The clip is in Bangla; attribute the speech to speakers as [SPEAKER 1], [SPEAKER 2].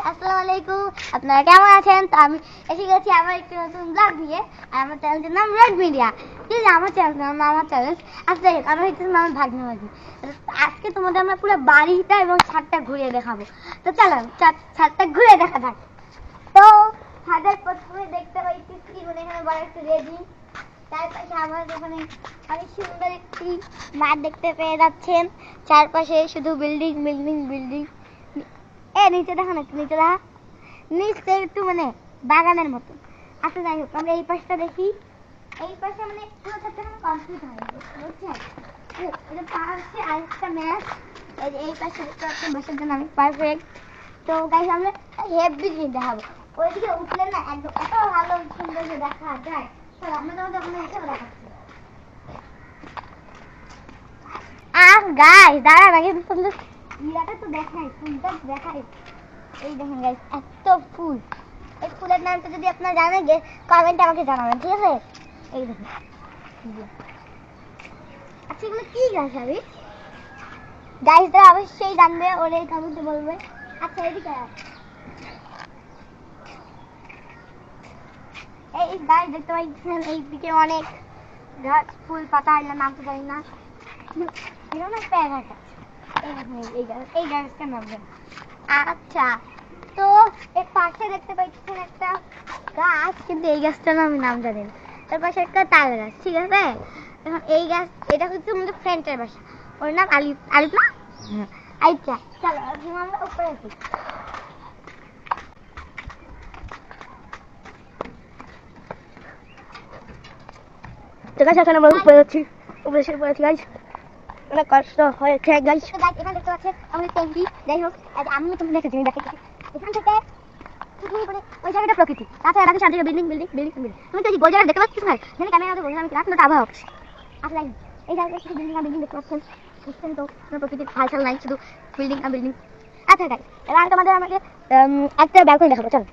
[SPEAKER 1] আসসালামু আলাইকুম। আপনারা কেমন আছেন? তো আমি এসে গেছি আমার একটি নতুন ব্লগ নিয়ে। আর আমার চ্যানেলটির নাম রেড মিডিয়া। ঠিক আছে, আমার চ্যানেল নাম আমার চ্যানেল। আচ্ছা, আমি হচ্ছে আমার ভাগ্নে ভাগ্নি। আজকে তোমাদের আমরা পুরো বাড়িটা এবং ছাদটা ঘুরিয়ে দেখাবো। তো চলো ছাদটা ঘুরে দেখা যাক। তো ছাদের প্রথমে দেখতে পাইছি মানে এখানে বড় একটা রেডি, তার পাশে আমাদের এখানে অনেক সুন্দর একটি মাঠ দেখতে পেয়ে যাচ্ছেন। চারপাশে শুধু বিল্ডিং বিল্ডিং বিল্ডিং। নিচে দেখো না, একটু নিচে দেখা, নিচে একটু মানে বাগানের মতো। আচ্ছা যাই হোক, আমরা এই পাশটা দেখি। এই পাশে মানে পুরো ছাদটা কমপ্লিট হয়ে গেছে, বুঝছেন? এটা পাশে আরেকটা ম্যাচ, এই পাশে বসার জন্য অনেক পারফেক্ট। তো গাইস আমরা হেভি জিনিস দেখাবো। ওইদিকে উঠলে না একদম এত ভালো সুন্দর দেখা যায়। চলো আমরা তোমাদের ওখানে এসে দেখাচ্ছি। গাইস দাঁড়ান, আগে সুন্দর ইরাটা তো দেখাই, ফুলটা দেখাই। এই দেখেন গাইস, এত ফুল। এই ফুলের নামটা যদি আপনারা জানেন কমেন্টে আমাকে জানাবেন, ঠিক আছে? এই দেখেন। আচ্ছা এগুলো কি গাছ হবে? গাইসরা অবশ্যই জানবে, ওরে কমেন্টে বলবে। আচ্ছা এদিকে এই গাছ দেখতে পাচ্ছেন, এইদিকে অনেক গাছ ফুল পাতা, এগুলোর নাম তো জানি না। এগুলো না প্যারা গাছ। এই গাছটার নাম জানি। আচ্ছা, তো এর পাশে দেখতে পাচ্ছেন একটা গাছ, কিন্তু এই গাছটার আমি নাম জানি না। এর পাশে একটা তাল গাছ, ঠিক আছে? এখন এই গাছ, এটা হচ্ছে আমাদের ফ্রেন্ডের বাসা। ওর নাম আলিফ। আলিফ না? আচ্ছা চলো আমরা উপরে আসি। তো গাছ এখন আমরা উপরে যাচ্ছি, উপরে এসে পড়েছি গাছ। অনেক কষ্ট হয়েছে গাইস। এখানে দেখতে পাচ্ছেন আমাদের ট্যাঙ্কি। যাই হোক, আমি তোমাদের একটা জিনিস দেখাচ্ছি। এখান থেকে ওই জায়গাটা প্রকৃতি, তাছাড়া এলাকা চারদিকে বিল্ডিং বিল্ডিং বিল্ডিং বিল্ডিং। তুমি তো গোল জায়গা দেখতে পাচ্ছ না, যেখানে ক্যামেরা বললাম আমি রাখলো আবহাওয়া হচ্ছে। আসলে এই জায়গায় শুধু বিল্ডিং আর বিল্ডিং দেখতে পাচ্ছেন, বুঝছেন তো? কোনো প্রকৃতির হালচাল নাই, শুধু বিল্ডিং আর বিল্ডিং। আচ্ছা গাইস, এবার তোমাদের আমাকে একটা ব্যালকনি দেখাবো, চলো।